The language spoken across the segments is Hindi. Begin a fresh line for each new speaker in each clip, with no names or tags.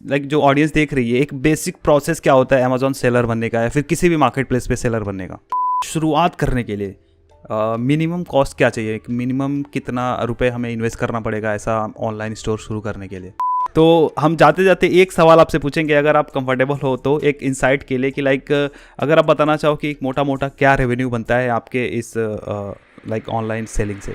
लाइक जो ऑडियंस देख रही है, एक बेसिक प्रोसेस क्या होता है अमेजोन सेलर बनने का या फिर किसी भी मार्केट प्लेस पे सेलर बनने का? शुरुआत करने के लिए मिनिमम कॉस्ट क्या चाहिए? मिनिमम कितना रुपए हमें इन्वेस्ट करना पड़ेगा ऐसा ऑनलाइन स्टोर शुरू करने के लिए? तो हम जाते जाते एक सवाल आपसे पूछेंगे, अगर आप कंफर्टेबल हो तो, एक इंसाइट के लिए कि लाइक अगर आप बताना चाहो कि मोटा मोटा क्या रेवेन्यू बनता है आपके इस लाइक ऑनलाइन सेलिंग से।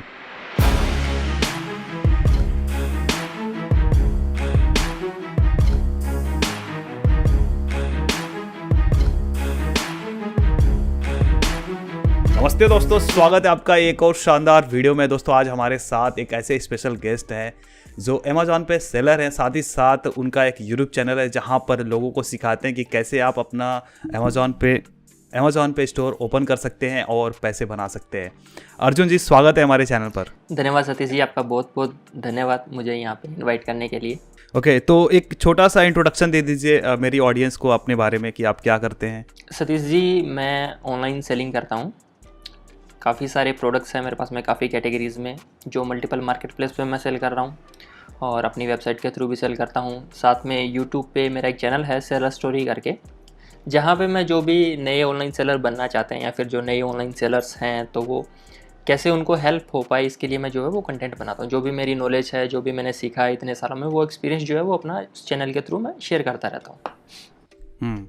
नमस्ते दोस्तों, स्वागत है आपका एक और शानदार वीडियो में। दोस्तों आज हमारे साथ एक ऐसे स्पेशल गेस्ट हैं जो अमेजोन पे सेलर हैं, साथ ही साथ उनका एक यूट्यूब चैनल है जहां पर लोगों को सिखाते हैं कि कैसे आप अपना अमेजोन पे स्टोर ओपन कर सकते हैं और पैसे बना सकते हैं। अर्जुन जी, स्वागत है हमारे चैनल पर।
धन्यवाद सतीश जी, आपका बहुत बहुत धन्यवाद मुझे यहाँ पे इनवाइट करने के लिए।
ओके, तो एक छोटा सा इंट्रोडक्शन दे दीजिए मेरी ऑडियंस को अपने बारे में कि आप क्या करते हैं।
सतीश जी, मैं ऑनलाइन सेलिंग करता हूँ। काफ़ी सारे प्रोडक्ट्स हैं मेरे पास में, काफ़ी कैटेगरीज़ में, जो मल्टीपल मार्केट प्लेस पे मैं सेल कर रहा हूँ और अपनी वेबसाइट के थ्रू भी सेल करता हूँ। साथ में यूट्यूब पे मेरा एक चैनल है सेलर स्टोरी करके, जहाँ पे मैं जो भी नए ऑनलाइन सेलर बनना चाहते हैं या फिर जो नए ऑनलाइन सेलर्स हैं तो वो कैसे उनको हेल्प हो पाए, इसके लिए मैं जो है वो कंटेंट बनाता हूँ। जो भी मेरी नॉलेज है, जो भी मैंने सीखा है इतने सालों में, वो एक्सपीरियंस जो है वो अपना चैनल के थ्रू मैं शेयर करता रहता हूँ।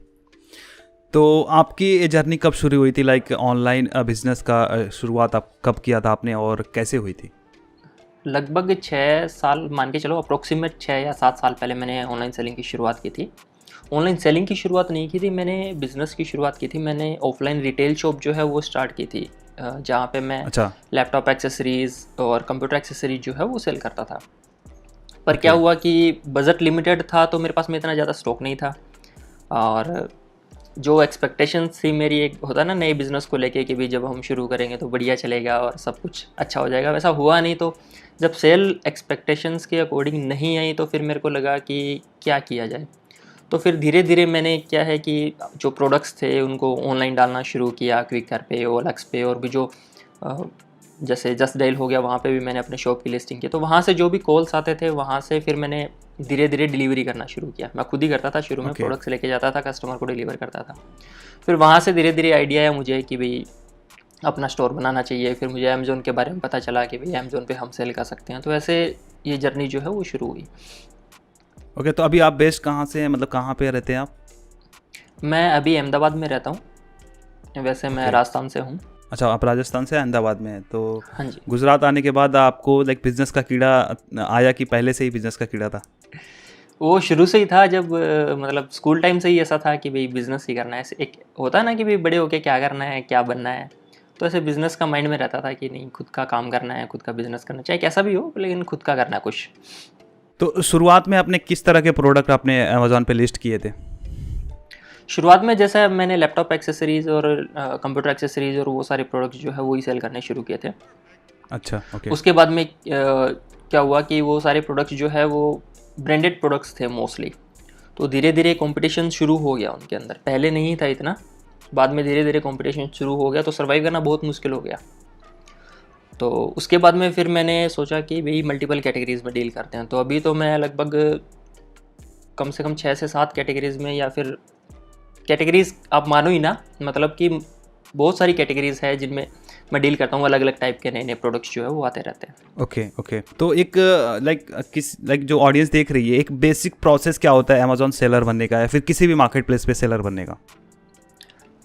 तो आपकी ये जर्नी कब शुरू हुई थी? लाइक ऑनलाइन बिजनेस का शुरुआत आप कब किया था आपने और कैसे हुई थी?
लगभग 6 साल मान के चलो, अप्रोक्सीमेट 6 या 7 साल पहले मैंने ऑनलाइन सेलिंग की शुरुआत की थी। ऑनलाइन सेलिंग की शुरुआत नहीं की थी मैंने, बिज़नेस की शुरुआत की थी मैंने। ऑफलाइन रिटेल शॉप जो है वो स्टार्ट की थी, जहाँ पे मैं लैपटॉप एक्सेसरीज़ और कंप्यूटर एक्सेसरीज जो है वो सेल करता था। पर क्या हुआ कि बजट लिमिटेड था, तो मेरे पास में इतना ज़्यादा स्टॉक नहीं था और जो एक्सपेक्टेशंस थी मेरी, एक होता ना नए बिज़नेस को लेके कि भाई जब हम शुरू करेंगे तो बढ़िया चलेगा और सब कुछ अच्छा हो जाएगा, वैसा हुआ नहीं। तो जब सेल एक्सपेक्टेशंस के अकॉर्डिंग नहीं आई तो फिर मेरे को लगा कि क्या किया जाए। तो फिर धीरे धीरे मैंने क्या है कि जो प्रोडक्ट्स थे उनको ऑनलाइन डालना शुरू किया, क्विकर पे, ओएलएक्स पे, और भी जो जैसे जस्ट डायल हो गया, वहाँ पे भी मैंने अपने शॉप की लिस्टिंग की। तो वहाँ से जो भी कॉल्स आते थे वहाँ से फिर मैंने धीरे धीरे डिलीवरी करना शुरू किया। मैं खुद ही करता था शुरू में, प्रोडक्ट्स लेके जाता था, कस्टमर को डिलीवर करता था। फिर वहाँ से धीरे धीरे आइडिया आया मुझे कि भाई अपना स्टोर बनाना चाहिए। फिर मुझे अमेज़ोन के बारे में पता चला कि भाई अमेज़ोन पे हम सेल कर सकते हैं। तो ऐसे ये जर्नी जो है वो शुरू हुई।
ओके, तो अभी आप बेस्ड कहाँ से हैं, मतलब कहाँ पे रहते हैं आप?
मैं अभी अहमदाबाद में रहता हूँ, वैसे मैं राजस्थान से हूँ।
अच्छा, आप राजस्थान से अहमदाबाद में हैं। तो
हाँ जी।
गुजरात आने के बाद आपको लाइक बिजनेस का कीड़ा आया कि पहले से ही बिजनेस का कीड़ा था?
वो शुरू से ही था, जब मतलब स्कूल टाइम से ही ऐसा था कि भाई बिज़नेस ही करना है। एक होता है ना कि भाई बड़े होके क्या करना है, क्या बनना है, तो ऐसे बिज़नेस का माइंड में रहता था कि नहीं, खुद का काम करना है, खुद का बिज़नेस करना, चाहे कैसा भी हो लेकिन खुद का करना है कुछ।
तो शुरुआत में आपने किस तरह के प्रोडक्ट अपने अमेजोन पे लिस्ट किए थे?
शुरुआत में जैसे मैंने लैपटॉप एक्सेसरीज़ और कंप्यूटर एक्सेसरीज़ और वो सारे प्रोडक्ट्स जो है वो ही सेल करने शुरू किए थे।
अच्छा, ओके।
उसके बाद में क्या हुआ कि वो सारे प्रोडक्ट्स जो है वो ब्रांडेड प्रोडक्ट्स थे मोस्टली। तो धीरे धीरे कंपटीशन शुरू हो गया उनके अंदर, पहले नहीं था इतना, बाद में धीरे धीरे कंपटीशन शुरू हो गया, तो सर्वाइव करना बहुत मुश्किल हो गया। तो उसके बाद में फिर मैंने सोचा कि भाई मल्टीपल कैटेगरीज़ में डील करते हैं। तो अभी तो मैं लगभग कम से कम 6 से 7 कैटेगरीज़ में, या फिर कैटेगरीज़ आप मानो ही ना, मतलब कि बहुत सारी कैटेगरीज़ है जिनमें मैं डील करता हूँ। अलग अलग टाइप के नए नए प्रोडक्ट्स जो है वो आते रहते हैं।
ओके। तो एक लाइक जो ऑडियंस देख रही है, एक बेसिक प्रोसेस क्या होता है अमेजोन सेलर बनने का या फिर किसी भी मार्केट प्लेस पे सेलर बनने का?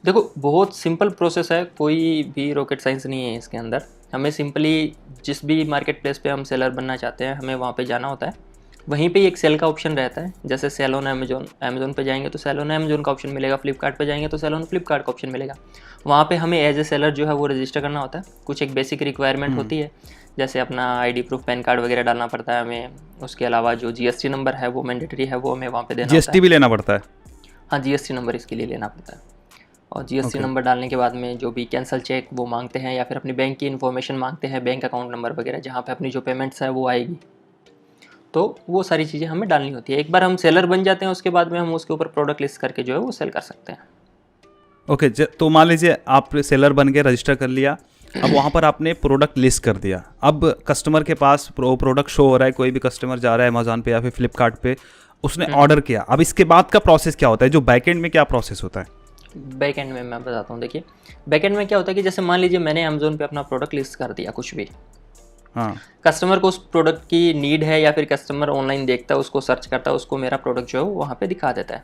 देखो, बहुत सिंपल प्रोसेस है, कोई भी रॉकेट साइंस नहीं है इसके अंदर। हमें सिंपली जिस भी मार्केट प्लेस पे हम सेलर बनना चाहते हैं, हमें वहाँ पे जाना होता है। वहीं पे एक सेल का ऑप्शन रहता है, जैसे सेल ऑन अमेजोन पे जाएंगे तो सेल ऑन अमेजोन का ऑप्शन मिलेगा, फ्लिपकार्ट पे जाएंगे तो सेल ऑन फ्लिपकार्ट का ऑप्शन मिलेगा। वहाँ पे हमें एज ए सेलर जो है वो रजिस्टर करना होता है। कुछ एक बेसिक रिक्वायरमेंट होती है, जैसे अपना आईडी प्रूफ, पैन कार्ड वगैरह डालना पड़ता है हमें। उसके अलावा जो जीएसटी नंबर है वो मैंडेटरी है, वो हमें वहाँ पे देना होता है।
जीएसटी भी लेना पड़ता है?
हाँ, जीएसटी नंबर इसके लिए लेना पड़ता है। और जीएसटी नंबर डालने के बाद में जो भी कैंसिल चेक वो मांगते हैं, या फिर अपनी बैंक की इन्फॉर्मेशन मांगते हैं, बैंक अकाउंट नंबर वगैरह, जहाँ पे अपनी जो पेमेंट्स है वो आएगी। तो वो सारी चीज़ें हमें डालनी होती है। एक बार हम सेलर बन जाते हैं, उसके बाद में हम उसके ऊपर प्रोडक्ट लिस्ट करके जो है वो सेल कर सकते हैं।
ओके, तो मान लीजिए आप सेलर बन के रजिस्टर कर लिया, अब वहाँ पर आपने प्रोडक्ट लिस्ट कर दिया। अब कस्टमर के पास प्रोडक्ट शो हो रहा है, कोई भी कस्टमर जा रहा है अमेजोन पे या फिर फ्लिपकार्ट पे उसने ऑर्डर किया, अब इसके बाद का प्रोसेस क्या होता है, जो बैकएंड में क्या प्रोसेस होता है?
बैक एंड में मैं बताता हूँ। देखिए बैक एंड में क्या होता है कि जैसे मान लीजिए मैंने अमेजोन पे अपना प्रोडक्ट लिस्ट कर दिया कुछ भी,
हाँ
कस्टमर को उस प्रोडक्ट की नीड है या फिर कस्टमर ऑनलाइन देखता है, उसको सर्च करता है, उसको मेरा प्रोडक्ट जो है वो वहाँ पे दिखा देता है।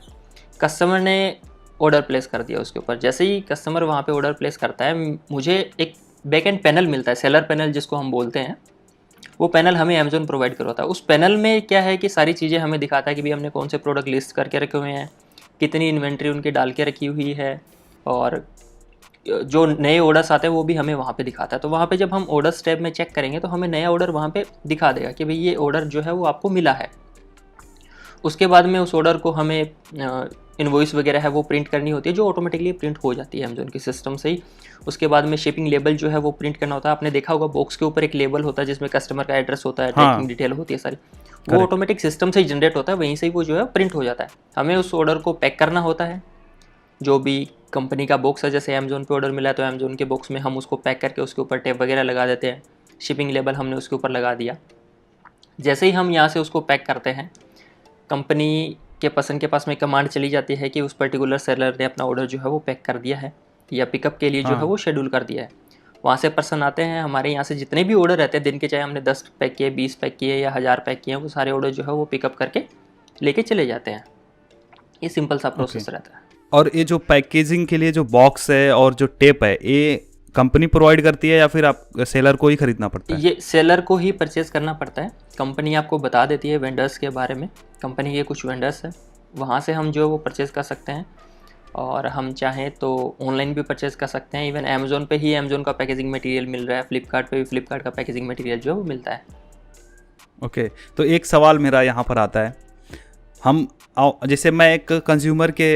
कस्टमर ने ऑर्डर प्लेस कर दिया उसके ऊपर, जैसे ही कस्टमर वहाँ पे ऑर्डर प्लेस करता है मुझे एक बैक एंड पैनल मिलता है, सेलर पैनल जिसको हम बोलते हैं। वो पैनल हमें अमेजोन प्रोवाइड करवाता है। उस पैनल में क्या है कि सारी चीज़ें हमें दिखाता है कि भाई हमने कौन से प्रोडक्ट लिस्ट करके रखे हुए हैं, कितनी इन्वेंट्री उनकी डाल के रखी हुई है, और जो नए ऑर्डर्स आते हैं वो भी हमें वहाँ पे दिखाता है। तो वहाँ पे जब हम ऑर्डर्स टैब में चेक करेंगे तो हमें नया ऑर्डर वहाँ पे दिखा देगा कि भाई ये ऑर्डर जो है वो आपको मिला है। उसके बाद में उस ऑर्डर को हमें इनवॉइस वगैरह है वो प्रिंट करनी होती है, जो ऑटोमेटिकली प्रिंट हो जाती है अमेजोन के सिस्टम से ही। उसके बाद में शिपिंग लेबल जो है वो प्रिंट करना होता है। आपने देखा होगा बॉक्स के ऊपर एक लेबल होता है जिसमें कस्टमर का एड्रेस होता है, ट्रैकिंग डिटेल होती है सारी, वो ऑटोमेटिक सिस्टम से ही जनरेट होता है, वहीं से ही वो जो है प्रिंट हो जाता है। हमें उस ऑर्डर को पैक करना होता है, जो भी कंपनी का बॉक्स है, जैसे अमेजोन पे ऑर्डर मिला है तो अमेजोन के बॉक्स में हम उसको पैक करके उसके ऊपर टैग वगैरह लगा देते हैं, शिपिंग लेबल हमने उसके ऊपर लगा दिया। जैसे ही हम यहाँ से उसको पैक करते हैं, कंपनी के पर्सन के पास में कमांड चली जाती है कि उस पर्टिकुलर सेलर ने अपना ऑर्डर जो है वो पैक कर दिया है या पिकअप के लिए जो है वो शेड्यूल कर दिया है। वहाँ से पर्सन आते हैं, हमारे यहाँ से जितने भी ऑर्डर रहते हैं दिन के, चाहे हमने 10 पैक किए, 20 पैक किए या 1000 पैक किए, वो सारे ऑर्डर जो है वो पिकअप करके लेके चले जाते हैं। ये सिंपल सा प्रोसेस रहता है।
और ये जो पैकेजिंग के लिए जो बॉक्स है और जो टेप है, ये कंपनी प्रोवाइड करती है या फिर आप सेलर को ही खरीदना पड़ता है?
ये सेलर को ही परचेज करना पड़ता है। कंपनी आपको बता देती है वेंडर्स के बारे में, कंपनी के कुछ वेंडर्स है, वहाँ से हम जो वो परचेज कर सकते हैं। और हम चाहें तो ऑनलाइन भी परचेज कर सकते हैं। इवन अमेजोन पे ही अमेजोन का पैकेजिंग मटेरियल मिल रहा है, फ्लिपकार्ट पे भी फ्लिपकार्ट का पैकेजिंग मटेरियल जो है वो मिलता है।
ओके, तो एक सवाल मेरा यहाँ पर आता है, हम जैसे मैं एक कंज्यूमर के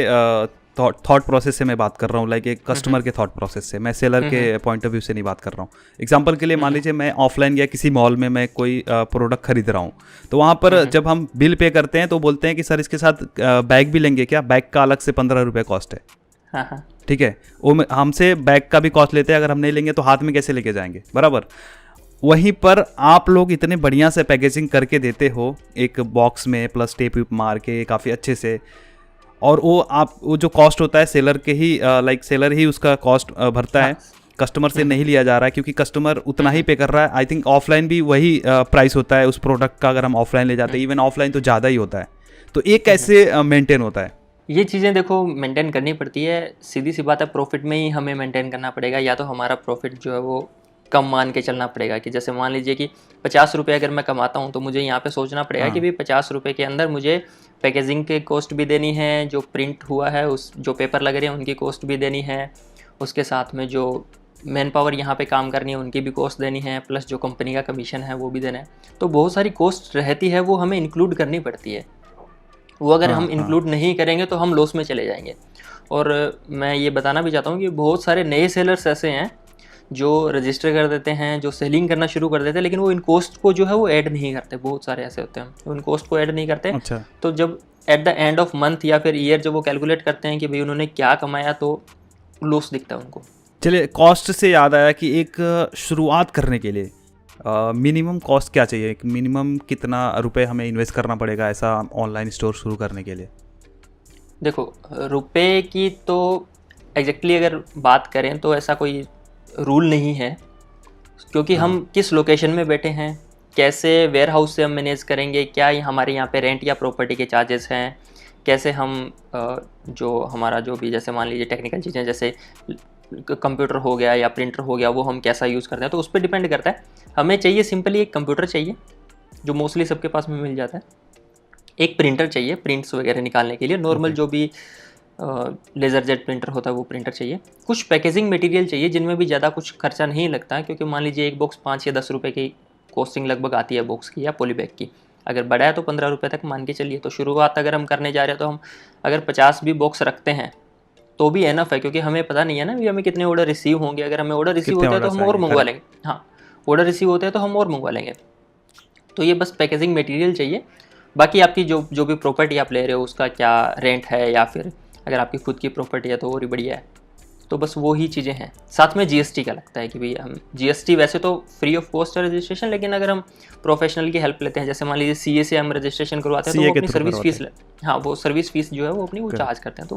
थॉट प्रोसेस से मैं बात कर रहा हूँ, लाइक एक कस्टमर के थॉट प्रोसेस से, मैं सेलर के पॉइंट ऑफ व्यू से नहीं बात कर रहा हूँ। एग्जांपल के लिए मान लीजिए मैं ऑफलाइन या किसी मॉल में मैं कोई प्रोडक्ट खरीद रहा हूँ, तो वहाँ पर जब हम बिल पे करते हैं तो बोलते हैं कि सर इसके साथ बैग भी लेंगे क्या? बैग का अलग से 15 रुपये कॉस्ट है।
हाँ,
ठीक है, वो हमसे बैग का भी कॉस्ट लेते हैं, अगर हम नहीं लेंगे तो हाथ में कैसे लेके जाएंगे, बराबर। वहीं पर आप लोग इतने बढ़िया से पैकेजिंग करके देते हो एक बॉक्स में, प्लस टेप मार के काफ़ी अच्छे से, और वो जो कॉस्ट होता है सेलर के ही, लाइक सेलर ही उसका कॉस्ट भरता है, कस्टमर से नहीं लिया जा रहा है, क्योंकि कस्टमर उतना ही पे कर रहा है। आई थिंक ऑफलाइन भी वही प्राइस होता है उस प्रोडक्ट का, अगर हम ऑफलाइन ले जाते हैं, इवन ऑफलाइन तो ज़्यादा ही होता है। तो ये कैसे मेंटेन होता है?
ये चीज़ें देखो मेंटेन करनी पड़ती है, सीधी सी बात है, प्रॉफिट में ही हमें मेंटेन करना पड़ेगा। या तो हमारा प्रॉफिट जो है वो कम मान के चलना पड़ेगा, कि जैसे मान लीजिए कि 50 रुपये अगर मैं कमाता हूँ तो मुझे यहाँ पे सोचना पड़ेगा कि भाई 50 रुपये के अंदर मुझे पैकेजिंग के कॉस्ट भी देनी है, जो प्रिंट हुआ है उस जो पेपर लग रहे हैं उनकी कॉस्ट भी देनी है, उसके साथ में जो मैन पावर यहाँ पे काम करनी है उनकी भी कॉस्ट देनी है, प्लस जो कंपनी का कमीशन है वो भी देना है। तो बहुत सारी कॉस्ट रहती है, वो हमें इंक्लूड करनी पड़ती है। वो अगर हम इंक्लूड नहीं करेंगे तो हम लॉस में चले जाएंगे। और मैं ये बताना भी चाहता हूँ कि बहुत सारे नए सेलर्स ऐसे हैं जो रजिस्टर कर देते हैं, जो सेलिंग करना शुरू कर देते हैं, लेकिन वो इन कॉस्ट को जो है वो ऐड नहीं करते। बहुत सारे ऐसे होते हैं वो इन कॉस्ट को ऐड नहीं करते।
अच्छा।
तो जब at the end of month या फिर ईयर जब वो कैलकुलेट करते हैं कि भाई उन्होंने क्या कमाया, तो लॉस दिखता है उनको।
चलिए, कॉस्ट से याद आया कि एक शुरुआत करने के लिए मिनिमम कॉस्ट क्या चाहिए, एक मिनिमम कितना रुपए हमें इन्वेस्ट करना पड़ेगा ऐसा ऑनलाइन स्टोर शुरू करने के लिए?
देखो, रुपए की तो एग्जैक्टली अगर बात करें तो ऐसा कोई रूल नहीं है, क्योंकि हम किस लोकेशन में बैठे हैं, कैसे वेयर हाउस से हम मैनेज करेंगे, क्या हमारे यहाँ पे रेंट या प्रॉपर्टी के चार्जेस हैं, कैसे हम जो हमारा जो भी जैसे मान लीजिए टेक्निकल चीज़ें जैसे कंप्यूटर हो गया या प्रिंटर हो गया, वो हम कैसा यूज़ करते हैं, तो उस पर डिपेंड करता है। हमें चाहिए सिंपली एक कंप्यूटर चाहिए जो मोस्टली सबके पास में मिल जाता है, एक प्रिंटर चाहिए प्रिंट्स वगैरह निकालने के लिए, नॉर्मल जो भी लेज़र जेट प्रिंटर होता है वो प्रिंटर चाहिए, कुछ पैकेजिंग मटेरियल चाहिए जिनमें भी ज़्यादा कुछ खर्चा नहीं लगता है, क्योंकि मान लीजिए एक बॉक्स 5 या 10 रुपये की कॉस्टिंग लगभग आती है बॉक्स की या पॉलीबैग की, अगर बड़ा है तो 15 रुपये तक मान के चलिए। तो शुरुआत अगर हम करने जा रहे हैं तो हम अगर 50 भी बॉक्स रखते हैं तो भी एनफ है, क्योंकि हमें पता नहीं है ना भी हमें कितने ऑर्डर रिसीव होंगे। अगर हमें ऑर्डर रिसीव होते हैं तो हम और मंगवा लेंगे। हाँ, ऑर्डर रिसीव होते हैं तो हम और मंगवा लेंगे। तो ये बस पैकेजिंग मटेरियल चाहिए। बाकी आपकी जो भी प्रॉपर्टी आप ले रहे हो उसका क्या रेंट है, या फिर अगर आपकी खुद की प्रॉपर्टी है तो और ही बढ़िया है। तो बस वो ही चीज़ें हैं। साथ में जीएसटी का लगता है कि भाई हम जीएसटी वैसे तो फ्री ऑफ कॉस्ट है रजिस्ट्रेशन, लेकिन अगर हम प्रोफेशनल की हेल्प लेते हैं, जैसे मान लीजिए सीए से हम रजिस्ट्रेशन करवाते हैं तो
CA
वो
के
अपनी
थ्रू
सर्विस
करवाते
फीस हाँ वो सर्विस फीस जो है वो अपनी वो चार्ज करते हैं, तो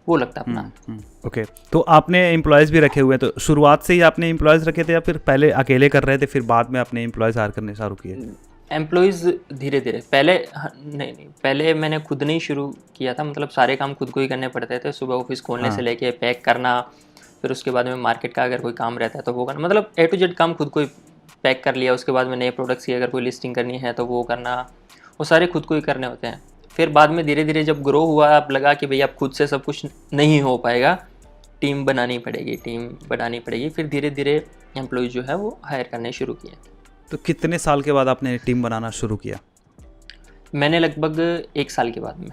वो लगता है अपना।
ओके। तो आपने एम्प्लॉयज़ भी रखे हुए हैं, तो शुरुआत से ही आपने एम्प्लॉयज़ रखे थे या फिर पहले अकेले कर रहे थे फिर बाद में अपने एम्प्लॉयज़ हायर करने चालू किए?
एम्प्लॉयज़ धीरे धीरे पहले नहीं पहले मैंने खुद नहीं शुरू किया था, मतलब सारे काम खुद को ही करने पड़ते थे, सुबह ऑफिस खोलने से लेके पैक करना, फिर उसके बाद में मार्केट का अगर कोई काम रहता है तो वो करना, मतलब A to Z काम खुद को ही पैक कर लिया। उसके बाद में नए प्रोडक्ट्स की अगर कोई लिस्टिंग करनी है तो वो करना, वो सारे खुद को ही करने होते हैं। फिर बाद में धीरे धीरे जब ग्रो हुआ, अब लगा कि भाई अब खुद से सब कुछ नहीं हो पाएगा, टीम बनानी पड़ेगी, फिर धीरे धीरे एम्प्लॉय जो है वो हायर करने शुरू किए।
तो कितने साल के बाद आपने टीम बनाना शुरू किया?
मैंने लगभग 1 साल के बाद में,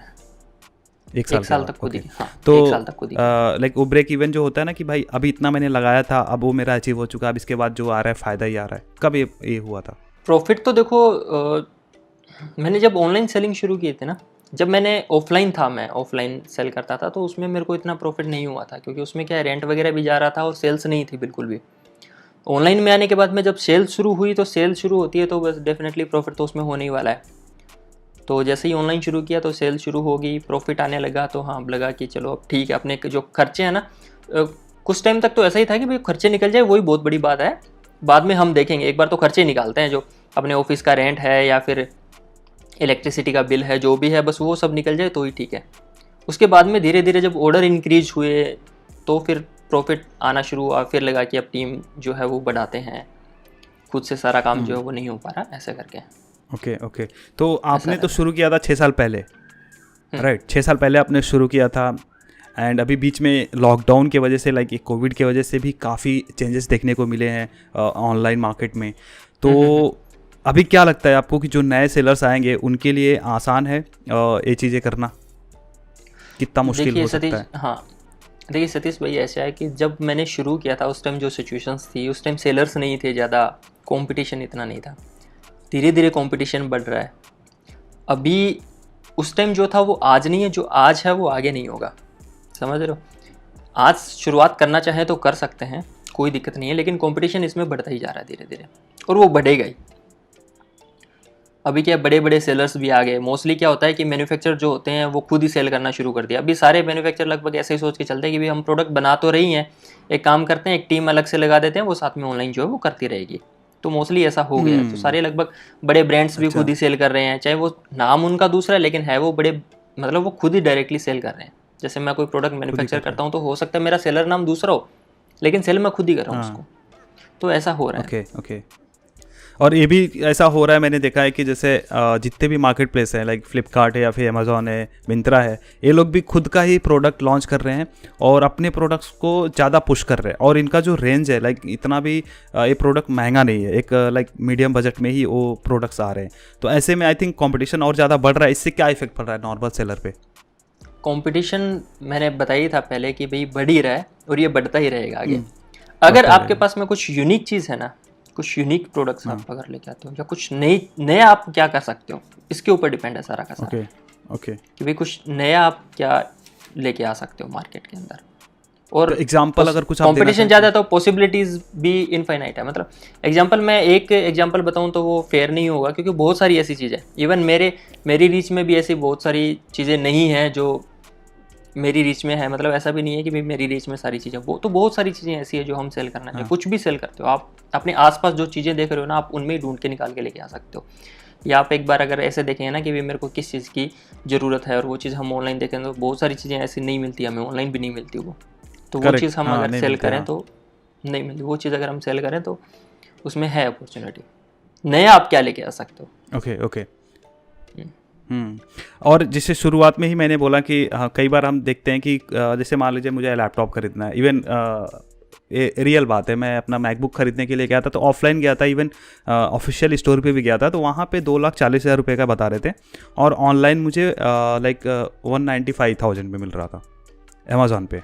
1 साल
1 साल तक खुद ही, हाँ
तो
1 साल तक खुद ही।
लाइक वो ब्रेक इवन जो होता है ना कि भाई अभी इतना मैंने लगाया था, अब वो मेरा अचीव हो चुका, अब इसके बाद जो आ रहा है फ़ायदा ही आ रहा है, कब ये हुआ था?
प्रॉफिट तो देखो मैंने जब ऑनलाइन सेलिंग शुरू की थी ना, जब मैंने ऑफलाइन था, मैं ऑफलाइन सेल करता था, तो उसमें मेरे को इतना प्रॉफिट नहीं हुआ था, क्योंकि उसमें क्या है रेंट वगैरह भी जा रहा था और सेल्स नहीं थी बिल्कुल भी। ऑनलाइन में आने के बाद में जब सेल्स शुरू हुई, तो सेल्स शुरू होती है तो बस डेफिनेटली प्रॉफिट तो उसमें होने ही वाला है। तो जैसे ही ऑनलाइन शुरू किया तो सेल शुरू हो गई, प्रॉफिट आने लगा, तो हाँ अब लगा कि चलो अब ठीक है, अपने जो खर्चे हैं ना, कुछ टाइम तक तो ऐसा ही था कि भाई खर्चे निकल जाए वही बहुत बड़ी बात है, बाद में हम देखेंगे, एक बार तो खर्चे निकालते हैं, जो अपने ऑफिस का रेंट है या फिर इलेक्ट्रिसिटी का बिल है, जो भी है, बस वो सब निकल जाए तो ही ठीक है। उसके बाद में धीरे धीरे जब ऑर्डर इंक्रीज हुए तो फिर प्रॉफिट आना शुरू हुआ, फिर लगा कि अब टीम जो है वो बढ़ाते हैं, खुद से सारा काम जो है वो नहीं हो पा रहा, ऐसे करके।
ओके। तो आपने तो शुरू किया था 6 साल पहले, राइट? 6 साल पहले आपने शुरू किया था, एंड अभी बीच में लॉकडाउन की वजह से, लाइक कोविड की वजह से भी काफ़ी चेंजेस देखने को मिले हैं ऑनलाइन मार्केट में। तो अभी क्या लगता है आपको कि जो नए सेलर्स आएंगे उनके लिए आसान है ये चीज़ें करना, कितना मुश्किल हो सकता है?
हाँ देखिए सतीश भाई, ऐसा है कि जब मैंने शुरू किया था उस टाइम जो सिचुएशंस थी, उस टाइम सेलर्स नहीं थे ज़्यादा, कंपटीशन इतना नहीं था। धीरे धीरे कंपटीशन बढ़ रहा है। अभी उस टाइम जो था वो आज नहीं है, जो आज है वो आगे नहीं होगा, समझ रहे हो? आज शुरुआत करना चाहें तो कर सकते हैं, कोई दिक्कत नहीं है, लेकिन कंपटीशन इसमें बढ़ता ही जा रहा है धीरे धीरे, और वो बढ़ेगा ही। अभी क्या बड़े बड़े सेलर्स भी आ गए। मोस्टली क्या होता है कि मैन्युफैक्चरर जो होते हैं वो खुद ही सेल करना शुरू कर दिया। अभी सारे मैन्युफैक्चरर लगभग ऐसे ही सोच के चलते हैं कि भाई हम प्रोडक्ट बना तो रही हैं, एक काम करते हैं, एक टीम अलग से लगा देते हैं, वो साथ में ऑनलाइन जो है वो करती रहेगी। तो मोस्टली ऐसा हो गया है। तो सारे लगभग बड़े ब्रांड्स भी खुद ही सेल कर रहे हैं, चाहे वो नाम उनका दूसरा है, लेकिन है वो बड़े, मतलब वो खुद ही डायरेक्टली सेल कर रहे हैं। जैसे मैं कोई प्रोडक्ट मैन्युफैक्चर करता हूँ तो हो सकता है मेरा सेलर नाम दूसरा हो, लेकिन सेल मैं खुद ही कर रहा हूँ उसको। तो ऐसा हो रहा है।
ओके। और ये भी ऐसा हो रहा है, मैंने देखा है कि जैसे जितने भी मार्केट प्लेस हैं, लाइक फ्लिपकार्ट है या फिर अमेज़ॉन है, मिंत्रा है, ये लोग भी खुद का ही प्रोडक्ट लॉन्च कर रहे हैं और अपने प्रोडक्ट्स को ज़्यादा पुश कर रहे हैं। और इनका जो रेंज है, लाइक इतना भी ये प्रोडक्ट महंगा नहीं है, एक लाइक मीडियम बजट में ही वो प्रोडक्ट्स आ रहे हैं। तो ऐसे में आई थिंक कॉम्पिटिशन और ज़्यादा बढ़ रहा है। इससे क्या इफेक्ट पड़ रहा है नॉर्मल सेलर पे?
कंपटीशन मैंने बताया था पहले कि भाई बढ़ ही रहा है और ये बढ़ता ही रहेगा आगे। अगर आपके पास में कुछ यूनिक चीज़ है ना, कुछ यूनिक प्रोडक्ट्स आप अगर लेके आते हो या कुछ नया आप क्या कर सकते हो, इसके ऊपर डिपेंड है सारा का सारा।
ओके
कि भाई कुछ नया आप क्या लेके आ सकते हो मार्केट के अंदर। और
एग्जांपल अगर कुछ
कंपटीशन ज़्यादा है तो पॉसिबिलिटीज़ भी इनफाइनाइट है। मतलब एग्जांपल, मैं एक एग्जांपल बताऊं तो वो फेयर नहीं होगा, क्योंकि बहुत सारी ऐसी चीज़ें, इवन मेरी रीच में भी ऐसी बहुत सारी चीज़ें नहीं हैं जो मेरी रीच में है। मतलब ऐसा भी नहीं है कि भाई मेरी रीच में सारी चीज़ें, वो तो बहुत सारी चीज़ें ऐसी है जो हम सेल करना चाहिए। कुछ भी सेल करते हो आप, अपने आसपास जो चीज़ें देख रहे हो ना, आप उनमें ही ढूंढ के निकाल के लेके आ सकते हो। या आप एक बार अगर ऐसे देखें ना कि भाई मेरे को किस चीज़ की ज़रूरत है, और वो चीज़ हम ऑनलाइन देखें तो बहुत सारी चीज़ें ऐसी नहीं मिलती, हमें ऑनलाइन भी नहीं मिलती वो। तो वो चीज़ हम अगर सेल करें तो नहीं मिलती, वो चीज़ अगर हम सेल करें तो उसमें है अपॉर्चुनिटी। नया आप क्या लेके आ सकते हो।
ओके। और जैसे शुरुआत में ही मैंने बोला कि कई बार हम देखते हैं कि जैसे मान लीजिए मुझे लैपटॉप खरीदना है, इवन ये रियल बात है, मैं अपना मैकबुक खरीदने के लिए गया था तो ऑफलाइन गया था, इवन ऑफिशियल स्टोर पे भी गया था, तो वहाँ पे 2,40,000 रुपये का बता रहे थे, और ऑनलाइन मुझे लाइक 195,000 में मिल रहा था अमेज़ॉन पे।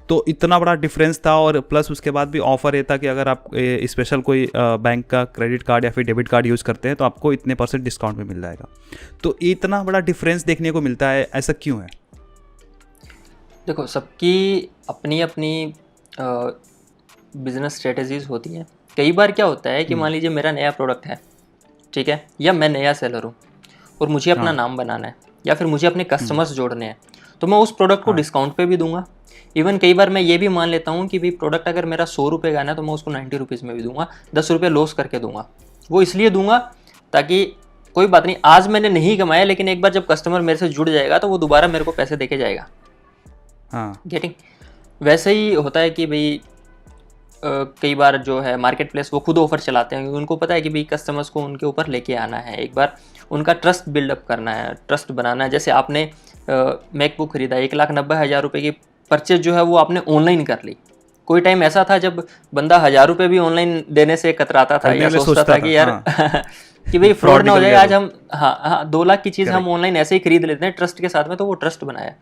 तो इतना बड़ा डिफरेंस था, और प्लस उसके बाद भी ऑफ़र ये था कि अगर आप स्पेशल कोई बैंक का क्रेडिट कार्ड या फिर डेबिट कार्ड यूज़ करते हैं तो आपको इतने % डिस्काउंट में मिल जाएगा। तो इतना बड़ा डिफरेंस देखने को मिलता है, ऐसा क्यों है?
देखो, सबकी अपनी अपनी बिजनेस स्ट्रेटजीज होती हैं। कई बार क्या होता है कि मान लीजिए मेरा नया प्रोडक्ट है, ठीक है, या मैं नया सेलर हूँ और मुझे अपना
हाँ
नाम बनाना है या फिर मुझे अपने कस्टमर्स जोड़ने हैं, तो मैं उस प्रोडक्ट को
हाँ
डिस्काउंट पे भी दूंगा। इवन कई बार मैं ये भी मान लेता हूँ कि भाई प्रोडक्ट अगर मेरा 100 रुपये का है ना, तो मैं उसको 90 रुपीज़ में भी दूंगा, 10 रुपये लॉस करके दूंगा। वो इसलिए दूंगा ताकि कोई बात नहीं, आज मैंने नहीं कमाया, लेकिन एक बार जब कस्टमर मेरे से जुड़ जाएगा तो वो दोबारा मेरे को पैसे देके जाएगा।
हाँ
गेटिंग? वैसे ही होता है कि भाई कई बार जो है मार्केट प्लेस वो खुद ऑफर चलाते हैं, क्योंकि उनको पता है कि भाई कस्टमर्स को उनके ऊपर लेके आना है, एक बार उनका ट्रस्ट बिल्डअप करना है, ट्रस्ट बनाना है। जैसे आपने मैकबुक खरीदा, 1,90,000 रुपये की परचेज जो है वो आपने ऑनलाइन कर ली। कोई टाइम ऐसा था जब बंदा 1,000 रुपये भी ऑनलाइन देने से कतराता था
करने
या
में
सोचता था कि यार
हाँ।
कि भाई फ्रॉड
फ्रॉड
ना हो
निकल
जाए।
गया
आज
तो
हम हाँ 2 लाख की चीज़ हम
करेक्ट।
ऑनलाइन ऐसे ही खरीद लेते हैं ट्रस्ट के साथ में, तो वो ट्रस्ट बनाया।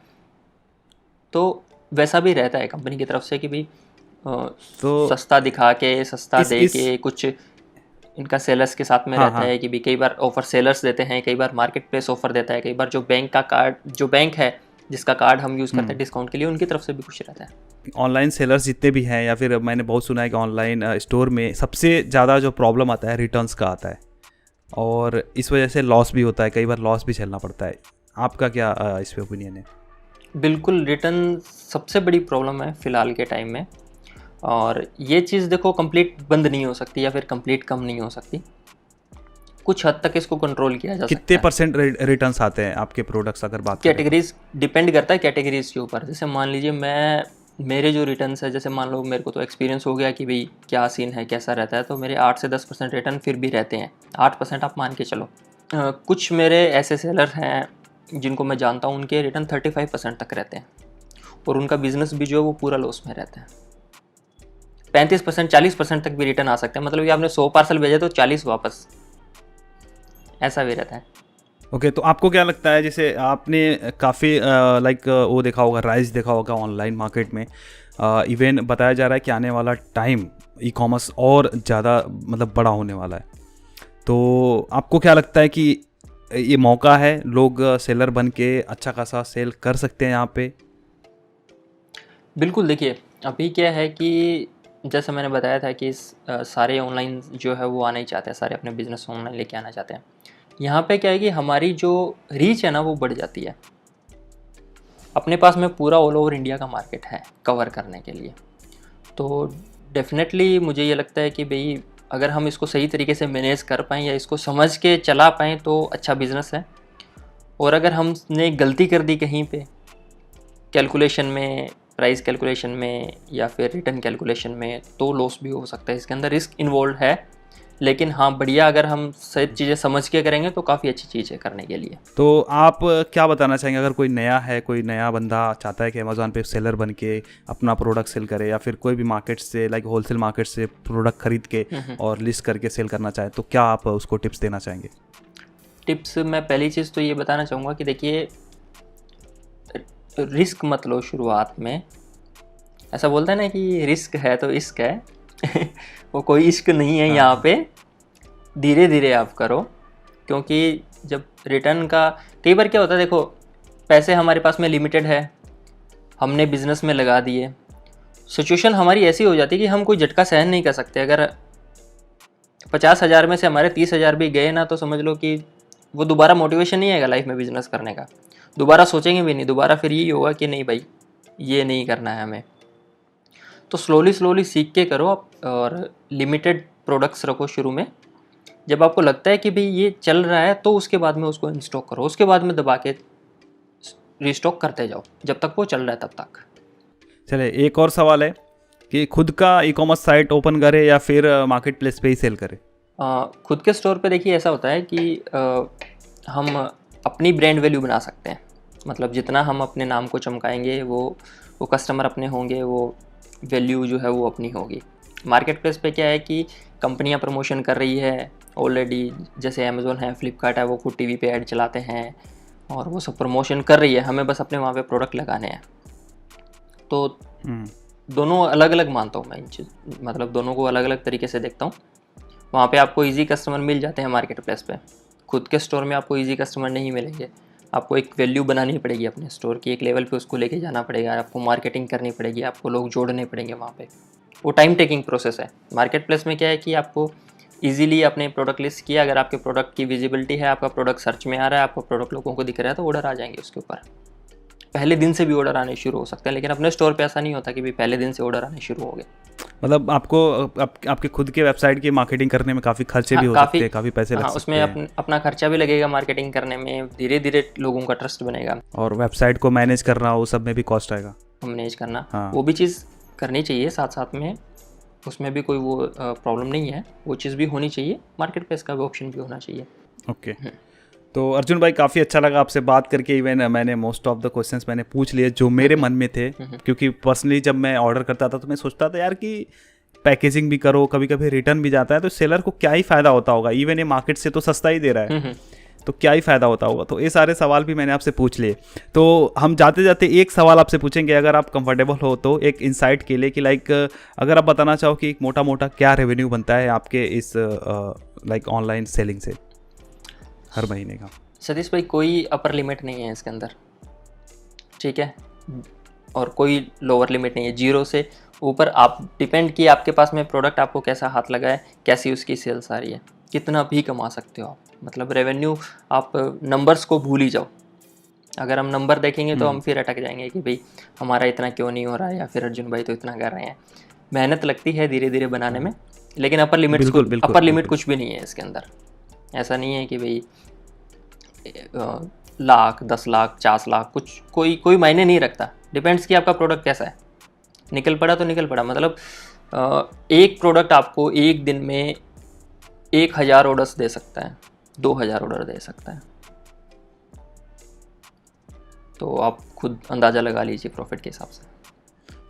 तो वैसा भी रहता है कंपनी की तरफ से कि भाई
तो
सस्ता दिखा के, सस्ता दे
इस
के, कुछ इनका सेलर्स के साथ में
हाँ
रहता
हाँ
है कि भी कई बार ऑफर सेलर्स देते हैं, कई बार मार्केट प्लेस ऑफर देता है, कई बार जो बैंक का कार्ड, जो बैंक है जिसका कार्ड हम यूज़ करते हैं डिस्काउंट के लिए, उनकी तरफ से भी कुछ रहता है।
ऑनलाइन सेलर्स जितने भी हैं, या फिर मैंने बहुत सुना है कि ऑनलाइन स्टोर में सबसे ज़्यादा जो प्रॉब्लम आता है रिटर्न्स का आता है, और इस वजह से लॉस भी होता है, कई बार लॉस भी झेलना पड़ता है। आपका क्या इस पे ओपिनियन है?
बिल्कुल, रिटर्न सबसे बड़ी प्रॉब्लम है फ़िलहाल के टाइम में, और ये चीज़ देखो कंप्लीट बंद नहीं हो सकती या फिर कंप्लीट कम नहीं हो सकती, कुछ हद तक इसको कंट्रोल किया जा सकता
कितने
है।
परसेंट रिटर्न्स आते हैं आपके प्रोडक्ट्स अगर बात करें?
कैटेगरीज डिपेंड करता है कैटेगरीज के ऊपर। जैसे मान लीजिए मेरे जो रिटर्न्स है, जैसे मान लो मेरे को तो एक्सपीरियंस हो गया कि भाई क्या सीन है, कैसा रहता है, तो मेरे 8 से 10% रिटर्न फिर भी रहते हैं। 8% आप मान के चलो। कुछ मेरे ऐसे सेलर हैं जिनको मैं जानता हूँ, उनके रिटर्न 35% तक रहते हैं, और उनका बिजनेस भी जो है वो पूरा लॉस में रहता है। 35%, 40% तक भी रिटर्न आ सकते हैं। मतलब कि आपने 100 पार्सल भेजे तो 40 वापस, ऐसा भी रहता है।
ओके, तो आपको क्या लगता है, जैसे आपने काफ़ी लाइक वो देखा होगा, राइज देखा होगा ऑनलाइन मार्केट में, इवन बताया जा रहा है कि आने वाला टाइम ई कॉमर्स और ज़्यादा मतलब बड़ा होने वाला है, तो आपको क्या लगता है कि ये मौका है, लोग सेलर बन के अच्छा खासा सेल कर सकते हैं यहाँ पे?
बिल्कुल, देखिए अभी क्या है कि जैसे मैंने बताया था कि सारे ऑनलाइन जो है वो आना ही चाहते हैं, सारे अपने बिजनेस ऑनलाइन लेके आना चाहते हैं। यहाँ पे क्या है कि हमारी जो रीच है ना वो बढ़ जाती है। अपने पास में पूरा ऑल ओवर इंडिया का मार्केट है कवर करने के लिए, तो डेफिनेटली मुझे ये लगता है कि भाई अगर हम इसको सही तरीके से मैनेज कर पाएँ या इसको समझ के चला पाएँ तो अच्छा बिज़नेस है। और अगर हमने गलती कर दी कहीं पे कैलकुलेशन में, प्राइस कैलकुलेशन में या फिर रिटर्न कैलकुलेशन में, तो लॉस भी हो सकता है। इसके अंदर रिस्क इन्वॉल्व है, लेकिन हाँ बढ़िया अगर हम सही चीज़ें समझ के करेंगे तो काफ़ी अच्छी चीज़ है करने के लिए।
तो आप क्या बताना चाहेंगे, अगर कोई नया है, कोई नया बंदा चाहता है कि अमेज़ॉन पे सेलर बन के अपना प्रोडक्ट सेल करे, या फिर कोई भी मार्केट से लाइक होलसेल मार्केट से प्रोडक्ट खरीद के और लिस्ट करके सेल करना चाहे, तो क्या आप उसको टिप्स देना चाहेंगे?
टिप्स मैं पहली चीज़ तो ये बताना चाहूँगा कि देखिए रिस्क मत लो शुरुआत में। ऐसा बोलते हैं ना कि रिस्क है तो इश्क है वो कोई इश्क नहीं है यहाँ पे। धीरे धीरे आप करो, क्योंकि जब रिटर्न का कई बार क्या होता है, देखो पैसे हमारे पास में लिमिटेड है, हमने बिज़नेस में लगा दिए, सिचुएशन हमारी ऐसी हो जाती है कि हम कोई झटका सहन नहीं कर सकते। अगर 50,000 में से हमारे 30,000 भी गए ना, तो समझ लो कि वो दोबारा मोटिवेशन नहीं आएगा लाइफ में बिज़नेस करने का, दोबारा सोचेंगे भी नहीं, दोबारा फिर यही होगा कि नहीं भाई ये नहीं करना है हमें। तो स्लोली सीख के करो आप, और लिमिटेड प्रोडक्ट्स रखो शुरू में। जब आपको लगता है कि भाई ये चल रहा है तो उसके बाद में उसको इंस्टॉक करो, उसके बाद में दबा के रीस्टॉक करते जाओ जब तक वो चल रहा है तब तक।
चले, एक और सवाल है कि खुद का ई कॉमर्स साइट ओपन करे या फिर मार्केट प्लेस पे ही सेल करे?
खुद के स्टोर पे देखिए ऐसा होता है कि हम अपनी ब्रांड वैल्यू बना सकते हैं। मतलब जितना हम अपने नाम को चमकाएंगे वो कस्टमर अपने होंगे, वो वैल्यू जो है वो अपनी होगी। मार्केट प्लेस पे क्या है कि कंपनियां प्रमोशन कर रही है ऑलरेडी, जैसे अमेज़ॉन है, फ्लिपकार्ट है, वो खुद टीवी पे ऐड चलाते हैं और वो सब प्रमोशन कर रही है, हमें बस अपने वहाँ पे प्रोडक्ट लगाने हैं। तो दोनों अलग अलग मानता हूँ मैं इन चीज़, मतलब दोनों को अलग अलग तरीके से देखता हूँ। वहाँ पे आपको इजी कस्टमर मिल जाते हैं मार्केट प्लेस पे, खुद के स्टोर में आपको इजी कस्टमर नहीं मिलेंगे। आपको एक वैल्यू बनानी पड़ेगी अपने स्टोर की, एक लेवल पे उसको लेके जाना पड़ेगा, आपको मार्केटिंग करनी पड़ेगी, आपको लोग जोड़ने पड़ेंगे वहाँ पे। वो टाइम टेकिंग प्रोसेस है। मार्केट प्लेस में क्या है कि आपको इजीली अपने प्रोडक्ट लिस्ट किया, अगर आपके प्रोडक्ट की विजिबिलिटी है, आपका प्रोडक्ट सर्च में आ रहा है, आपका प्रोडक्ट लोगों को दिख रहा है, तो ऑर्डर आ जाएंगे उसके ऊपर। पहले दिन से भी ऑर्डर आने शुरू हो सकते हैं, लेकिन अपने स्टोर पे ऐसा नहीं होता कि भी पहले दिन से ऑर्डर आने शुरू हो गए।
मतलब आपको आपके खुद के वेबसाइट की मार्केटिंग करने में काफ़ी खर्चे भी हो सकते हैं, काफ़ी पैसे लग सकते
उसमें
हैं।
अपना खर्चा भी लगेगा मार्केटिंग करने में, धीरे धीरे लोगों का ट्रस्ट बनेगा।
और वेबसाइट को मैनेज करना, वो सब में भी कॉस्ट आएगा,
मैनेज करना।
हाँ।
वो भी चीज़ करनी चाहिए साथ साथ में, उसमें भी कोई वो प्रॉब्लम नहीं है, वो चीज़ भी होनी चाहिए, मार्केट प्लेस का भी ऑप्शन भी होना चाहिए।
ओके। तो अर्जुन भाई काफ़ी अच्छा लगा आपसे बात करके। इवन मैंने मोस्ट ऑफ द क्वेश्चंस मैंने पूछ लिए जो मेरे मन में थे, क्योंकि पर्सनली जब मैं ऑर्डर करता था तो मैं सोचता था यार कि पैकेजिंग भी करो, कभी कभी रिटर्न भी जाता है, तो सेलर को क्या ही फ़ायदा होता होगा, इवन ये मार्केट से तो सस्ता ही दे रहा है, तो क्या ही फ़ायदा होता होगा। तो ये सारे सवाल भी मैंने आपसे पूछ लिए। तो हम जाते जाते एक सवाल आपसे पूछेंगे, अगर आप कंफर्टेबल हो तो, एक इंसाइट के लिए कि लाइक अगर आप बताना चाहो कि एक मोटा मोटा क्या रेवेन्यू बनता है आपके इस लाइक ऑनलाइन सेलिंग से हर महीने का।
सतीश भाई, कोई अपर लिमिट नहीं है इसके अंदर, ठीक है, और कोई लोअर लिमिट नहीं है। 0 से ऊपर आप डिपेंड किए आपके पास में प्रोडक्ट आपको कैसा हाथ लगा है, कैसी उसकी सेल्स आ रही है, कितना भी कमा सकते हो आप। मतलब रेवेन्यू, आप नंबर्स को भूल ही जाओ। अगर हम नंबर देखेंगे तो हम फिर अटक जाएंगे कि भाई हमारा इतना क्यों नहीं हो रहा है, या फिर अर्जुन भाई तो इतना कर रहे हैं। मेहनत लगती है धीरे धीरे बनाने में, लेकिन अपर लिमिट कुछ भी नहीं है इसके अंदर। ऐसा नहीं है कि भाई लाख, 10 लाख, 50 लाख, कुछ कोई मायने नहीं रखता। डिपेंड्स कि आपका प्रोडक्ट कैसा है। निकल पड़ा तो निकल पड़ा, मतलब एक प्रोडक्ट आपको एक दिन में 1000 ऑर्डर्स दे सकता है, 2000 ऑर्डर दे सकता है, तो आप खुद अंदाज़ा लगा लीजिए प्रॉफिट के हिसाब से।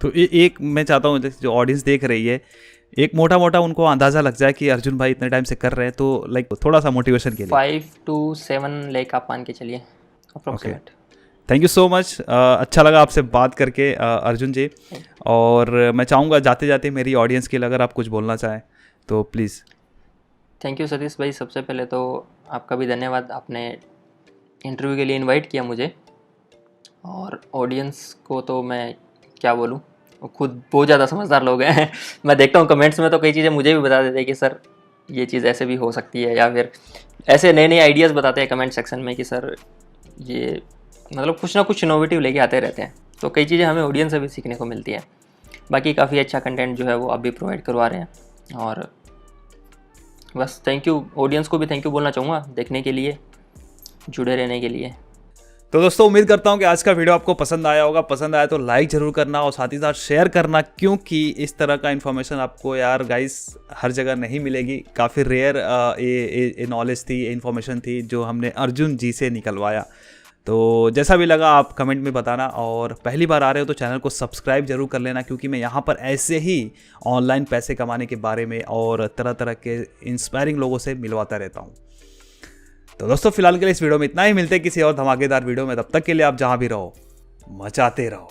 तो एक मैं चाहता हूँ जो ऑडियंस देख रही है, एक मोटा मोटा उनको अंदाज़ा लग जाए कि अर्जुन भाई इतने टाइम से कर रहे हैं, तो लाइक थोड़ा सा मोटिवेशन के लिए
5 to 7 लाख आप मान के चलिए approximate.
Thank you so much. अच्छा लगा आपसे बात करके अर्जुन जी। और मैं चाहूँगा जाते जाते मेरी ऑडियंस के लिए अगर आप कुछ बोलना चाहें तो प्लीज़।
थैंक यू सतीश भाई, सबसे पहले तो आपका भी धन्यवाद, आपने इंटरव्यू के लिए इनवाइट किया मुझे। और ऑडियंस को तो मैं क्या बोलूँ, वो खुद बहुत ज़्यादा समझदार लोग हैं। मैं देखता हूँ कमेंट्स में तो कई चीज़ें मुझे भी बता देते हैं कि सर ये चीज़ ऐसे भी हो सकती है, या फिर ऐसे नए नए आइडियाज़ बताते हैं कमेंट सेक्शन में कि सर ये, मतलब कुछ ना कुछ इनोवेटिव लेके आते रहते हैं। तो कई चीज़ें हमें ऑडियंस से भी सीखने को मिलती है। बाकी काफ़ी अच्छा कंटेंट जो है वो आप भी प्रोवाइड करवा रहे हैं, और बस थैंक यू, ऑडियंस को भी थैंक यू बोलना चाहूँगा देखने के लिए, जुड़े रहने के लिए।
तो दोस्तों उम्मीद करता हूँ कि आज का वीडियो आपको पसंद आया होगा। पसंद आया तो लाइक ज़रूर करना और साथ ही साथ शेयर करना, क्योंकि इस तरह का इन्फॉर्मेशन आपको यार गाइस हर जगह नहीं मिलेगी। काफ़ी रेयर ये नॉलेज थी, ये इन्फॉर्मेशन थी जो हमने अर्जुन जी से निकलवाया। तो जैसा भी लगा आप कमेंट में बताना, और पहली बार आ रहे हो तो चैनल को सब्सक्राइब जरूर कर लेना, क्योंकि मैं यहाँ पर ऐसे ही ऑनलाइन पैसे कमाने के बारे में और तरह तरह के इंस्पायरिंग लोगों से मिलवाता रहता हूँ। तो दोस्तों फिलहाल के लिए इस वीडियो में इतना ही, मिलते हैं किसी और धमाकेदार वीडियो में। तब तक के लिए आप जहाँ भी रहो मचाते रहो।